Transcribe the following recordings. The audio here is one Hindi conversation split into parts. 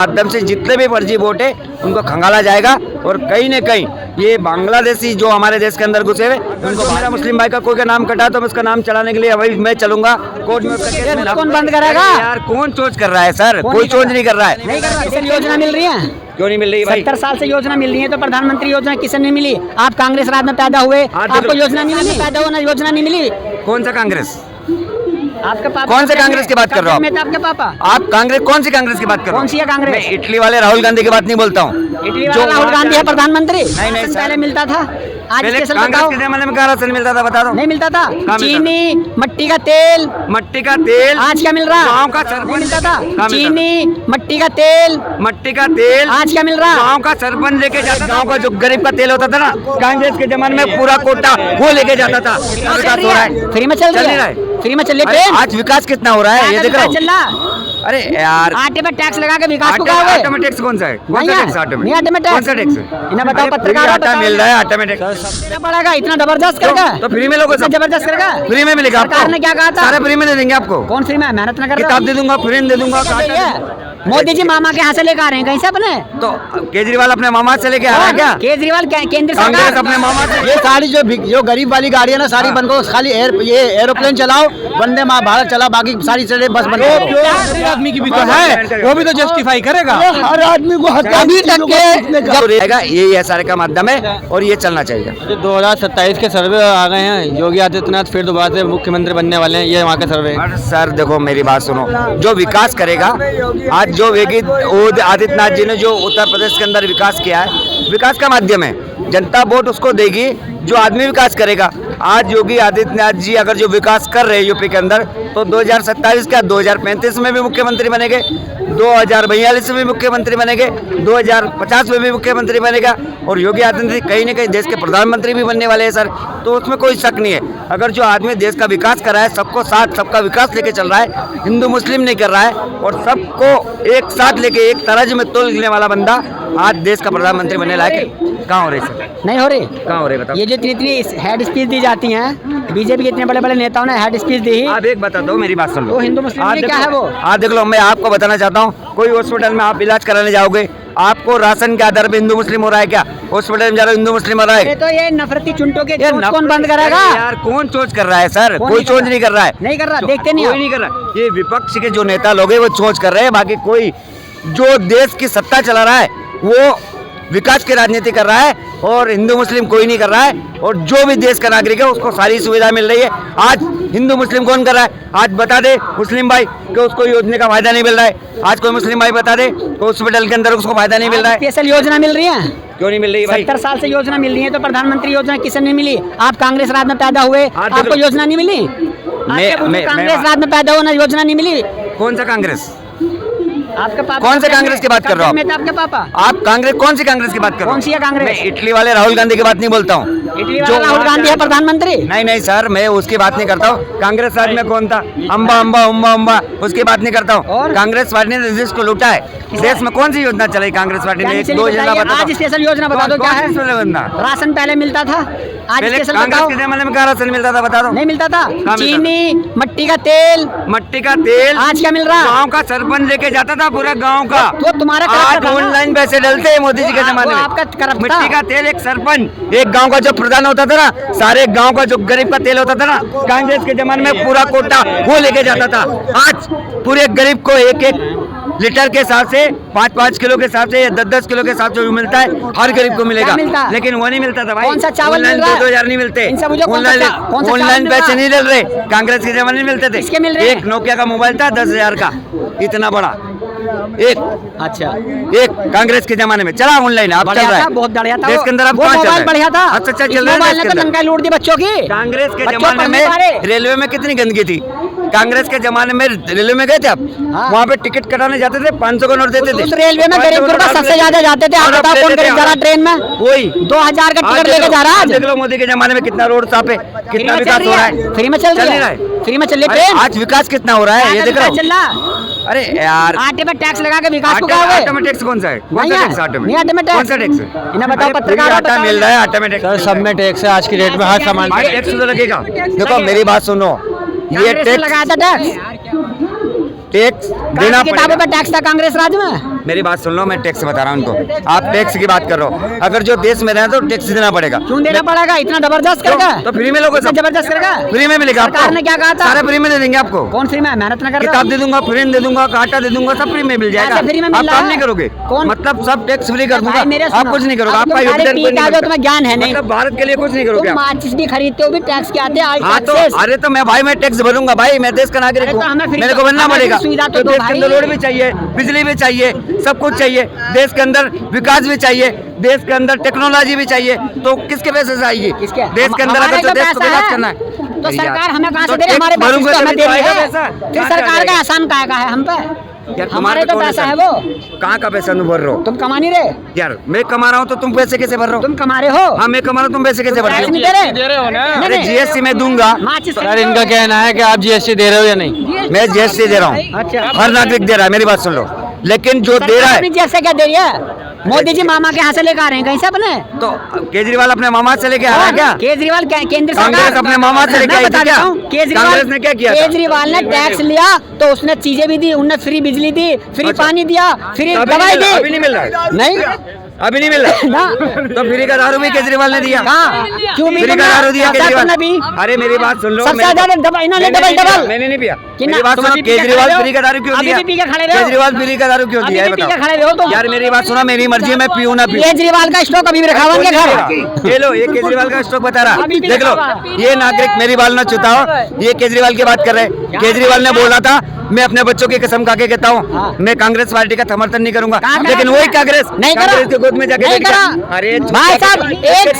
माध्यम से जितने भी फर्जी वोट है उनको खंगाला जाएगा और कहीं न कहीं ये बांग्लादेशी जो हमारे देश के अंदर घुसे हुए उनको मेरा मुस्लिम भाई का कोई का नाम कटा तो मैं उसका नाम चलाने के लिए वही मैं चलूंगा कोर्ट में। कौन बंद करेगा यार कौन सोच कर रहा है सर, कोई सोच नहीं कर रहा है। नहीं कर रहा। किसे योजना मिल रही है? क्यों नहीं मिल रही भाई? 70 साल से योजना मिल रही है तो प्रधानमंत्री योजना किसे नहीं मिली? आप कांग्रेस राज में पैदा हुए, आपको योजना नहीं मिली? पैदा होना योजना नहीं मिली? कौन सा कांग्रेस? आपका पापा कौन से कांग्रेस की बात कर रहे हो आप? आपके पापा आप कांग्रेस कौन सी कांग्रेस की बात कर रहे हो? कौन सी है कांग्रेस? मैं इटली वाले राहुल गांधी की बात नहीं बोलता हूँ। इटली वाला राहुल गांधी है प्रधानमंत्री? नहीं सर। पहले मिलता था, आज पहले कैसे कांग्रेस बताओ? के जमाने में कहाँ राशन मिलता था बता दो? नहीं मिलता था। मिलता था? चीनी, मट्टी का तेल, मट्टी का तेल आज क्या मिल रहा? गाँव का नहीं सरपंच मिलता था। कहाँ मिलता था? चीनी, मट्टी का तेल, मट्टी का तेल आज क्या मिल रहा? गाँव का सरपंच लेके जाता था। गाँव का जो गरीब का तेल होता था ना, कांग्रेस के जमाने में पूरा कोटा वो लेके जाता था। विकास हो रहा है, फ्री में चल नहीं रही रहा है, है। फ्री में चल रही अरे है। आज विकास कितना हो रहा है ये देख रहा हूँ। चल रहा। अरे यार आटे पे टैक्स लगा के विकास को कहा हुए? आटे में टैक्स कौन सा है? कौन नहीं सा है, टैक्स आटे में? नहीं आटे में टैक्स। कौन सा टैक्स? इन्हें बताओ अरे पत्रकार फ्री आटा मिल रहा है, आटे में टैक्स देना पड़ेगा। इतना जबरदस्त करेगा तो फ्री में लोगों इतना जबरदस्त करेगा? फ्री में मिलेगा आपको। सरकार ने क्या कहा था? सारे फ्री में दे देंगे आपको। कौन फ्री में? मेहनत न कर किताब दे दूंगा, फ्री में दे दूंगा। मोदी जी मामा के यहाँ से लेकर आ रहे हैं कहीं से अपने? तो केजरीवाल अपने मामा से लेके आ रहा है क्या? केजरीवाल केंद्र कांग्रेस सरकार अपने मामा से। ये सारी जो गरीब वाली गाड़ियां ना सारी बंद करो, खाली ये एरोप्लेन चलाओ, वंदे भारत चला, बाकी सारी चले बस बंद करो। आदमी की भी तो है, वो भी तो जस्टिफाई करेगा। हर आदमी को अभी तक के यही है सारे का माध्यम है और ये चलना चाहिए। 2027 के सर्वे आ गए हैं, योगी आदित्यनाथ फिर दोबारा से मुख्यमंत्री बनने वाले हैं, ये वहाँ का सर्वे है। सर देखो मेरी बात सुनो, जो विकास करेगा आज जो योगी आदित्यनाथ जी ने जो उत्तर प्रदेश के अंदर विकास किया है, विकास का माध्यम है, जनता वोट उसको देगी जो आदमी विकास करेगा। आज योगी आदित्यनाथ जी अगर जो विकास कर रहे हैं यूपी के अंदर तो 2027 क्या 2035 में भी मुख्यमंत्री बनेंगे, 2042 में भी मुख्यमंत्री बनेंगे, 2050 में भी मुख्यमंत्री बनेगा और योगी आदित्यनाथ कहीं न कहीं देश के प्रधानमंत्री भी बनने वाले हैं सर। तो उसमें कोई शक नहीं है। अगर जो आदमी देश का विकास कर रहा है, सबको साथ सबका विकास लेके चल रहा है, हिंदू मुस्लिम नहीं कर रहा है और सबको एक साथ लेके एक तराजू में तोलने वाला बंदा आज देश का प्रधानमंत्री बनने लायक कहाँ हो रही सर? नहीं हो रही। कहाँ हो रही बताओ? ये जो इतनी हेड स्पीच दी जाती हैं, बीजेपी के इतने बड़े बड़े नेताओं ने हेड स्पीच दी। आप एक बता दो, मेरी बात सुन लो। वो हिंदू मुस्लिम में क्या है वो? आप देख लो, मैं आपको बताना चाहता हूँ, कोई हॉस्पिटल में आप इलाज कराने जाओगे, आपको राशन के आधार पे हिंदू मुस्लिम हो रहा है क्या? हॉस्पिटल में जा रहे हो हिंदू मुस्लिम हो रहा है? तो ये नफरती चुनटों के चोट कौन बंद करेगा? यार कौन सोच कर रहा है सर? कोई सोच नहीं कर रहा है। नहीं कर रहा, देखते नहीं कोई नहीं कर रहा। ये विपक्ष के जो नेता लोग हैं वो सोच कर रहे हैं, बाकी कोई जो देश की सत्ता चला रहा है वो विकास की राजनीति कर रहा है और हिंदू मुस्लिम कोई नहीं कर रहा है। और जो भी देश का नागरिक है उसको सारी सुविधा मिल रही है। आज हिंदू मुस्लिम कौन कर रहा है? आज बता दे मुस्लिम भाई कि उसको योजना का फायदा नहीं मिल रहा है। आज कोई मुस्लिम भाई बता दे तो हॉस्पिटल के अंदर उसको फायदा नहीं मिल रहा है। स्पेशल योजना मिल रही है? क्यों नहीं मिल रही भाई? 70 साल से योजना मिल रही है तो प्रधानमंत्री योजना किसे नहीं मिली? आप कांग्रेस राज में पैदा हुए, आपको योजना नहीं मिली? कांग्रेस राज में पैदा होना योजना नहीं मिली? कौन सा कांग्रेस? आपके पापा कौन से कांग्रेस की बात कर रहे हो आप? आपके पापा आप कांग्रेस कौन सी कांग्रेस की बात कर रहे हो? कौन सी है कांग्रेस? मैं इटली वाले राहुल गांधी की बात नहीं बोलता हूँ। इटली वाला राहुल गांधी है प्रधानमंत्री? नहीं सर, मैं उसकी बात नहीं करता हूँ। कांग्रेस राज में कौन था? अम्बा उसकी बात नहीं करता हूँ। कांग्रेस पार्टी ने देश को लूटा है। देश में कौन सी योजना चलाई कांग्रेस पार्टी ने? एक दो योजना बता। आज स्पेशल योजना बता दो क्या है? राशन पहले मिलता था, आज स्पेशल बताओ। के जमाने में क्या राशन मिलता था बता दो? नहीं मिलता था। चीनी, मट्टी का तेल, आज क्या मिल रहा? गाँव का सरपंच लेके जाता था पूरा गाँव का। तो तुम्हारा आज ऑनलाइन पैसे डलते हैं मोदी जी के जमाने में। आपका करप्ट मिट्टी का तेल एक सरपंच, एक गांव का जो प्रधान होता था ना, सारे गांव का जो गरीब का तेल होता था ना, कांग्रेस के जमाने में पूरा कोटा वो लेके जाता था। आज पूरे गरीब को एक एक लीटर के हिसाब से 5-5 किलो के हिसाब से या 10-10 किलो के हिसाब से जो मिलता है हर गरीब को मिलेगा। लेकिन वो नहीं मिलता था भाई। कौन सा चावल मिल रहा है? 2,000 नहीं मिलते। ऑनलाइन पैसे नहीं डल रहे। कांग्रेस के जमाने में मिलते थे। एक नोकिया का मोबाइल था 10,000 का, इतना बड़ा एक। अच्छा, एक कांग्रेस के जमाने में चला ऑनलाइन, आप चल रहा है बहुत बढ़िया था। देश के अंदर अब वो कहाँ चल रहा मोबाइल है? बढ़िया था। अच्छा चल रहा है देश के अंदर। लंका लूट दी बच्चों की। कांग्रेस के जमाने में रेलवे में कितनी गंदगी थी? कांग्रेस के जमाने में रेलवे में गए थे आप? वहाँ पे टिकट कटाने जाते थे, 500 का नोट देते थे। उस रेलवे में गरीब गुरबा सबसे ज्यादा जाते थे। आप बताओ कौन गरीब जा रहा ट्रेन में? वही 2000 का टिकट लेके जा रहा है। देख लो मोदी के जमाने में कितना रोड साफ है, कितना विकास हो रहा है। फ्री में चल रही है, फ्री में चल रही है। आज विकास कितना हो रहा है ये देख रहा हूँ। अरे यार आटे पे टैक्स लगा के विकास को कहा हुए? आटे में टैक्स कौन सा है? कौन सा टैक्स आटे में? नहीं आटे में टैक्स। कौन सा टैक्स है? इन्हें बताओ पत्रकार आटा मिल रहा है, आटे में टैक्स। सर सब में टैक्स है, आज की डेट में हर सामान भाई टैक्स तो लगेगा। देखो मेरी बात सुनो, ये टैक्स लगाया था टैक्स देना किताबों पे टैक्स था कांग्रेस राज में। मेरी बात सुन लो, मैं टैक्स बता रहा हूँ उनको। आप टैक्स की बात कर रहे हो, अगर जो देश में रहे तो टैक्स देना पड़ेगा। क्यों देना पड़ेगा? इतना जबरदस्त करेगा तो फ्री में लोगों से जबरदस्त करेगा, फ्री में मिलेगा आपको। सरकार ने क्या कहा था? सारे फ्री में दे देंगे आपको। कौन फ्री में? मेहनत न कर किताब दे दूंगा, फ्रेम दे दूंगा, आटा दे दूंगा, सब फ्री में मिल जाएगा। ऐसे फ्री में मिल आप रहा काम है? नहीं करोगे, कौन? मतलब सब टैक्स फ्री कर दूंगा, भाई मेरे आप सुनो, कुछ नहीं करोगे, अब आपका तुम योगदान सारे कोई पीता नहीं जो तुम्हें ज्ञान है नहीं, मतलब भारत के लिए कुछ नहीं करोगे तुम आप। माचिस भी खरीदते हो भी टैक्स के आते हैं, ऑयल हाँ तो टैक्सेस। अरे तो मैं भाई मैं टैक्स भरूंगा भाई, मैं देश का नागरिक अरे तो हमें हूँ, फ्री मेरे को तो- बनना हमें पड़ेगा। फ्री सुविधा तो तो दो देश के भाई। अंदर रोड भी चाहिए, बिजली भी चाहिए, सब कुछ चाहिए, देश के अंदर विकास भी चाहिए, देश के अंदर टेक्नोलॉजी भी चाहिए, तो किसके पैसे से आएगी? किसके? देश के अंदर हमारे अगर तो जो देश को पैसा विकास है। करना है तो सरकार हमें कहाँ से तो दे रही है? हमारे टैक्स भरूंगा पैसे तो हमें तभी दे तो रही आएगा है। पैसा। फिर कहाँ से सरकार आएगा? का एहसान का है हम पे? यार हमारे तो कौन पैसा है एहसान? वो। कहाँ का पैसा तुम भर रहे हो? तुम कमा नहीं रहे, यार मैं कमा रहा हूँ तो तुम पैसे कैसे भर रहे हो? तुम कमा रहे हो, हाँ मैं कमा रहा हूँ, तुम पैसे कैसे भर रहे टैक्स हो? नहीं दे रहे हो ना। अरे जीएसटी मैं दूंगा, माचिस सर इनका कहना है कि आप जीएसटी दे रहे हो या नहीं। मैं जीएसटी दे रहा हूँ, अच्छा। हर नागरिक दे रहा है, मेरी बात सुन लो, लेकिन जो दे रहा है जैसे क्या दे रही है? मोदी जी मामा के यहाँ से लेकर आ रहे हैं कहीं से अपने? तो केजरीवाल अपने मामा से लेके आ रहा है क्या? केजरीवाल केंद्र कांग्रेस सरकार अपने मामा से लेके मैं आई थी बता क्या? देता हूँ, कांग्रेस ने क्या किया था? केजरीवाल ने टैक्स लिया तो उसने चीजें भी दी, उन्होंने फ्री बिजली दी, फ्री अच्छा। पानी दिया, फ्री अभी दवाई नहीं मिल रहा, दी। अभी नहीं मिल रहा है। नहीं अभी नहीं मिल रहा ना। तो फ्री का दारू भी केजरीवाल ने दिया। कहाँ? क्यों भी फ्री का दारू दिया केजरीवाल ने भी? अरे मेरी बात सुन लो, सबसे मैंने- ज्यादा डबल इन्होंने मैंने नहीं डबल पिया, डबल मैंने नहीं पिया। कितना? मेरी बात तुम सुनो, अभी पी के खड़े केजरीवाल रहो? फ्री का दारू क्यों अभी दिया? भी पी के खड़े रहो? केजरीवाल फ्री का दारू क्यों अभी दिया है भी पी के बताओ? खड़े रहो तुम? यार मेरी बात सुनो, मेरी मर्जी है, मैं पीऊँ ना पीऊँ। केजरीवाल का स्टॉक अभी भी रखा हुआ है उनके घर। ये लो, ये केजरीवाल का स्टॉक बता रहा, अभी भी देख लो, रखा हुआ। ये नागरिक मेरी बाल न चुताओ, ये केजरीवाल की बात कर रहे हैं। केजरीवाल ने बोला था मैं अपने बच्चों की कसम खा के कहता हूँ मैं कांग्रेस पार्टी का समर्थन नहीं करूंगा, कहाँ करा? लेकिन वही कांग्रेस नहीं करा। कांग्रेस के गोद में जाके नहीं बैठ गया। करा। अरे भाई साहब, एक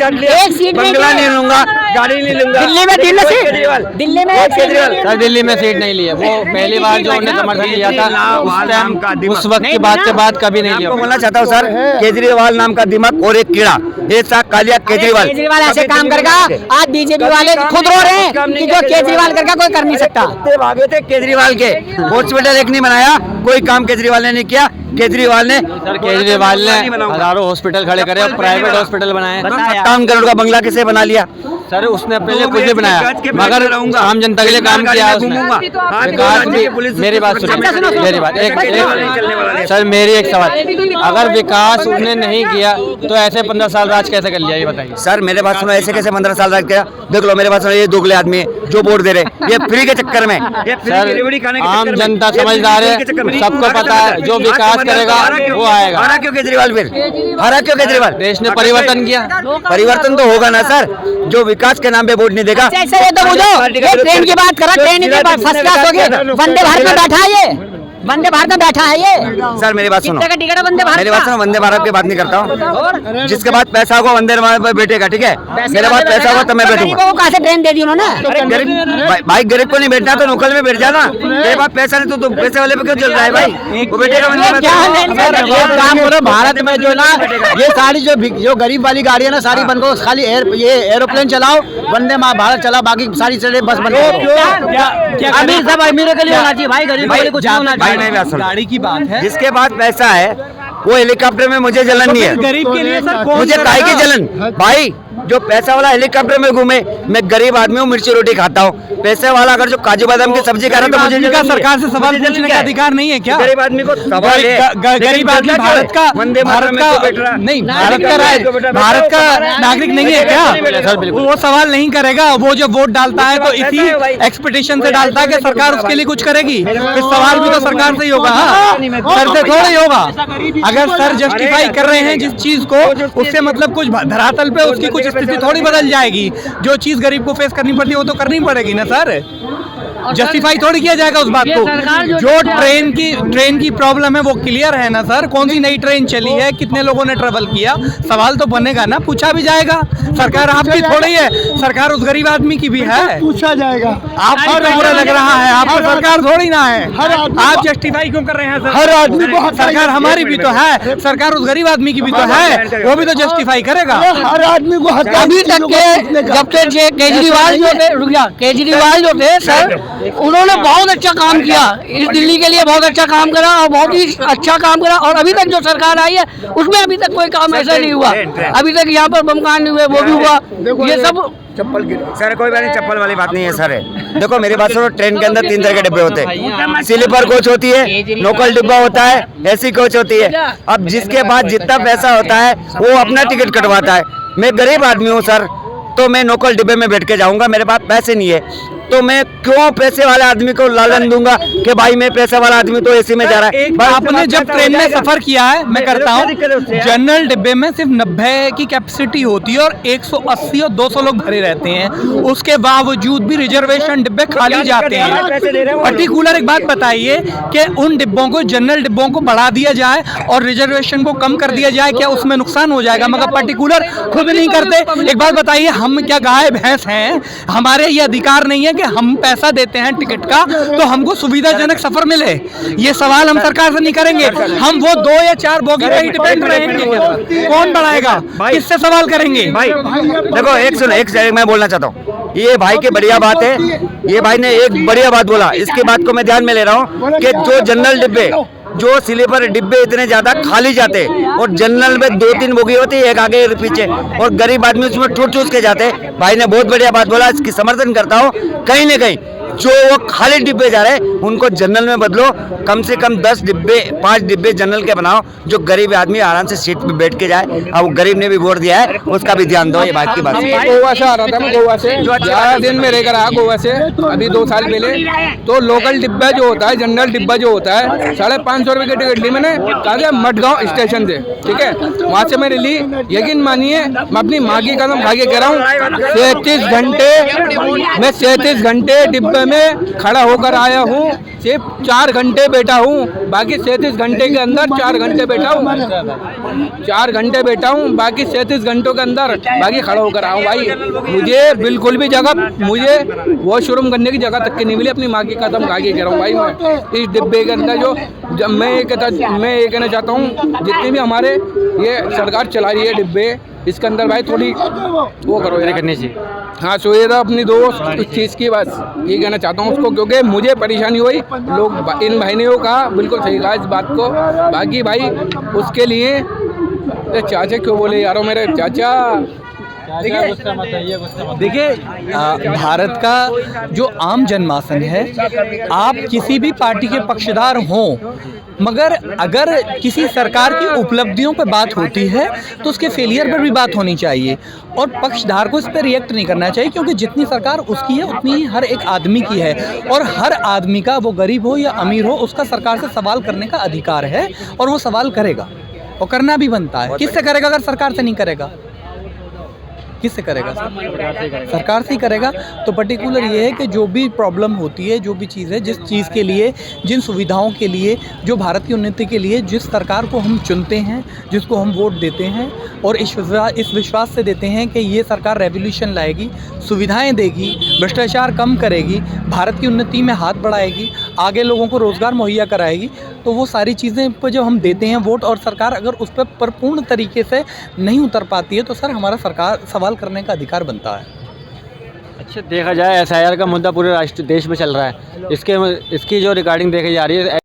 सीट नहीं बंगला दी। नहीं लूंगा, गाड़ी नहीं लूंगा। दिल्ली में तीन सीट, केजरीवाल, दिल्ली में वो एक सीट केजरीवाल। नहीं दी। सर दिल्ली में सीट नहीं ली है, वो पहली बार जो उन्होंने समर्थन लिया था उस वक्त की बात के बाद कभी नहीं मैं लिया। आपको बोलना चाहता हूँ सर, केजरीवाल नाम का दिमाग और एक कीड़ा, ऐसा कालिया केजरीवाल। केजरीवाल ऐसे काम करेगा, आज बीजेपी वाले खुद रो रहे हैं कि जो केजरीवाल करके कोई कर नहीं सकता। कुत्ते भागे थे केजरीवाल के, हॉस्पिटल एक नहीं बनाया, कोई काम केजरीवाल ने नहीं किया। केजरीवाल ने सर केजरीवाल ने हजारों हॉस्पिटल खड़े करे और प्राइवेट हॉस्पिटल बनाए। 57 करोड़ का बंगला किसे बना लिया? सर उसने अपने लिए कुछ नहीं बनाया, मगर आम जनता के लिए काम किया है उसने। विकास भी, मेरी बात सुनिए, मेरी बात एक सर मेरी एक सवाल, अगर विकास उसने नहीं किया तो ऐसे 15 साल राज कैसे कर लिया ये बताइए। सर मेरे बात सुनो, ऐसे कैसे 15 साल राज किया? देख लो मेरे बात सुनो, ये दोगले आदमी है जो वोट दे रहे, ये फ्री के चक्कर में, ये फ्री सर की रेवड़ी खाने के आम चक्कर में, जनता ये समझदार फ्री है, के चक्कर में। सबको पता है जो विकास करेगा वो आएगा। हरा क्यों केजरीवाल? फिर हरा क्यों केजरीवाल? देश ने परिवर्तन किया, परिवर्तन तो होगा ना सर, जो विकास के नाम पे वोट नहीं देगा। ऐसे ये तो बुझो, ये ट्रेन की बात करा, ट्रेन की बात फर्स्ट क्लास होगी, वंदे भारत में बैठा है ये, वंदे भारत में बैठा है ये। सर मेरी बात सुनो, कितने का टिकट है वंदे भारत मेरी का? बात सुनो, वंदे भारत की बात नहीं करता हूँ, जिसके पास पैसा होगा वंदे भारत में बैठेगा, ठीक है? मेरे पास पैसा होगा तब मैं बैठूंगा। गरीबों को कहाँ से ट्रेन दे दी उन्होंने? भाई गरीब को नहीं बैठना तो लोकल में बैठ जाना, तेरे पास पैसा नहीं तो पैसे वाले पे क्यों चल रहा है भाई? वो बैठेगा वंदे भारत में। एक काम करो, भारत में जो ना ये सारी जो गरीब वाली गाड़ी है ना सारी बंद करो, खाली ये एरोप्लेन चलाओ, वंदे भारत चलाओ, बाकी सारी चले बस बंद करो। अमीर सब अमीरों के लिए होना चाहिए भाई, गरीब के लिए कुछ नहीं होना भाई चाहिए। नहीं बात सुनो, गाड़ी की बात है, जिसके पास पैसा है वो हेलीकॉप्टर में, मुझे जलन नहीं है। गरीब के लिए सर मुझे काहे की जलन? भाई जो पैसा वाला हेलीकॉप्टर में घूमे, मैं गरीब आदमी हूँ, मिर्ची रोटी खाता हूँ। पैसे वाला अगर जो काजू बादाम की सब्जी खा रहा है तो मुझे जलन नहीं है। सरकार से सवाल मुझे जलन पूछने क्या का है? अधिकार नहीं है क्या? गरीब आदमी को सवाल है, गरीब आदमी भारत का वंदे भारत में क्यों बैठ रहा? नहीं, भारत का नागरिक नहीं है क्या? सर बिल्कुल वो सवाल नहीं करेगा, वो जब वोट डालता है तो इसी एक्सपेक्टेशन से डालता है कि सरकार उसके लिए कुछ करेगी, फिर सवाल भी तो सरकार से ही होगा, हाँ, सर से थोड़ा ही होगा। अगर सर जस्टिफाई कर रहे हैं जिस चीज को, उससे मतलब कुछ धरातल पे उसकी कुछ स्थिति थोड़ी बदल जाएगी। जो चीज गरीब को फेस करनी पड़ती है वो तो करनी पड़ेगी ना सर, जस्टिफाई थोड़ी किया जाएगा उस बात को। जो ट्रेन की प्रॉब्लम है वो क्लियर है ना सर, कौन सी नई ट्रेन चली है, कितने लोगों ने ट्रेवल किया, सवाल तो बनेगा ना, पूछा भी जाएगा। सरकार आपकी थोड़ी है, सरकार उस गरीब आदमी की भी है, पूछा जाएगा। आपको तो बुरा लग रहा है, आपको सरकार थोड़ी ना है, आप जस्टिफाई क्यों कर रहे हैं सर? हर आदमी को सरकार हमारी भी तो है, सरकार उस गरीब आदमी की भी तो है, वो भी तो जस्टिफाई करेगा। हर आदमी को अभी तक के जब से केजरीवाल जो थे, रुक जा, केजरीवाल जो थे सर, उन्होंने बहुत अच्छा काम किया, इस दिल्ली के लिए बहुत अच्छा काम करा और बहुत ही अच्छा काम करा। और अभी तक जो सरकार आई है उसमें अभी तक कोई काम ऐसा नहीं हुआ, अभी तक यहाँ पर बमकांड नहीं हुए, वो भी हुआ, ये सब चप्पल गिर गई। सर कोई बात नहीं, चप्पल वाली बात नहीं है सर। देखो मेरी बात सुनो, ट्रेन के अंदर 3 तरह के डिब्बे होते हैं। स्लीपर कोच होती है, लोकल डिब्बा होता है, एसी कोच होती है। अब जिसके पास जितना पैसा होता है वो अपना टिकट कटवाता है। मैं गरीब आदमी हूँ सर, तो मैं लोकल डिब्बे में बैठ के जाऊंगा, मेरे पास पैसे नहीं है, तो मैं क्यों पैसे वाले आदमी को लालन दूंगा कि भाई मैं पैसे वाला आदमी तो एसी में जा रहा है। आपने जब ट्रेन में सफर किया है, मैं करता हूँ, जनरल डिब्बे में सिर्फ 90 की कैपेसिटी होती है और 180 और 200 लोग भरे रहते हैं। उसके बावजूद भी रिजर्वेशन डिब्बे खाली जाते हैं। पर्टिकुलर एक बात बताइए कि उन डिब्बों को, जनरल डिब्बों को बढ़ा दिया जाए और रिजर्वेशन को कम कर दिया जाए, क्या उसमें नुकसान हो जाएगा? मगर पर्टिकुलर खुद नहीं करते। एक बात बताइए, हम क्या गाय भैंस हैं? हमारे ये अधिकार नहीं है कि हम पैसा देते हैं टिकट का तो हमको सुविधाजनक सफर मिले? ये सवाल हम सरकार से नहीं करेंगे। हम वो 2 या 4 बोगी पे ही डिपेंड रहेंगे। कौन बढ़ाएगा? किससे सवाल करेंगे? भाई देखो, एक मैं बोलना चाहता हूँ, ये भाई की बढ़िया बात है। ये भाई ने एक बढ़िया बात बोला, इसकी बात को मैं ध्यान में ले रहा हूँ कि जो जनरल डिब्बे, जो स्लीपर डिब्बे इतने ज्यादा खाली जाते और जनरल में 2-3 बोगी होती है, एक आगे एक पीछे, और गरीब आदमी उसमें ठूस ठूस के जाते। भाई ने बहुत बढ़िया बात बोला, इसकी समर्थन करता हूँ। कहीं न कहीं जो वो खाली डिब्बे जा रहे हैं उनको जनरल में बदलो। कम से कम 10 डिब्बे, 5 डिब्बे जनरल के बनाओ, जो गरीब आदमी आराम से सीट पे बैठ के जाए। अब गरीब ने भी वोट दिया है, उसका भी ध्यान दो। ये बात की बात है। गोवा से आ रहा था मैं, गोवा से 11 दिन में रहकर आया गोवा से, अभी 2 साल पहले। तो लोकल डिब्बा जो होता है, जनरल डिब्बा जो होता है, 550 रुपये की टिकट ली मैंने, कहा था मडगांव स्टेशन से, ठीक है। वहाँ से मैंने ली, यकीन मानिए मैं अपनी माँ की कसम खा के कह रहा हूँ, 37 घंटे डिब्बे में खड़ा होकर आया हूँ। सिर्फ 4 घंटे बैठा हूँ, बाकी 37 घंटे के अंदर 4 घंटे बैठा हूँ, 4 घंटे बैठा हूँ, बाकी 37 घंटों के अंदर बाकी खड़ा होकर आया हूँ। भाई मुझे बिल्कुल भी जगह, मुझे वॉशरूम करने की जगह तक की नहीं मिली। अपनी माँ की कदम खा के कह रहा हूँ भाई, मैं इस डिब्बे के अंदर जो मैं ये कहना चाहता हूँ, जितनी भी हमारे ये सरकार चला रही है डिब्बे, इसके अंदर भाई थोड़ी वो करो यार, करनी चाहिए। हाँ, सुविधा अपनी दोस्त इस चीज़ की, बस ये कहना चाहता हूँ उसको, क्योंकि मुझे परेशानी हुई। लोग इन भाई ने वो कहा, बिल्कुल सही कहा इस बात को। बाकी भाई उसके लिए चाचा क्यों बोले यारो, मेरे चाचा। देखिए, भारत का जो आम जनमानस है, आप किसी भी पार्टी के पक्षधर हों, मगर अगर किसी सरकार की उपलब्धियों पर बात होती है तो उसके फेलियर पर भी बात होनी चाहिए और पक्षधार को इस पर रिएक्ट नहीं करना चाहिए, क्योंकि जितनी सरकार उसकी है उतनी ही हर एक आदमी की है, और हर आदमी का, वो गरीब हो या अमीर हो, उसका सरकार से सवाल करने का अधिकार है और वो सवाल करेगा और करना भी बनता है। किससे करेगा? अगर सरकार से नहीं करेगा, किससे करेगा? सरकार से ही करेगा। तो पर्टिकुलर ये है कि जो भी प्रॉब्लम होती है, जो भी चीज़ है, जिस चीज़ के लिए, जिन सुविधाओं के लिए, जो भारत की उन्नति के लिए जिस सरकार को हम चुनते हैं, जिसको हम वोट देते हैं और इस विश्वास से देते हैं कि ये सरकार रेवोल्यूशन लाएगी, सुविधाएं देगी, भ्रष्टाचार कम करेगी, भारत की उन्नति में हाथ बढ़ाएगी, आगे लोगों को रोज़गार मुहैया कराएगी, तो वो सारी चीज़ें पर जब हम देते हैं वोट और सरकार अगर उस पर परिपूर्ण तरीके से नहीं उतर पाती है तो सर हमारा सरकार सवाल करने का अधिकार बनता है। अच्छा, देखा जाए SIR का मुद्दा पूरे राष्ट्र देश में चल रहा है। इसकी जो रिकॉर्डिंग देखी जा रही है,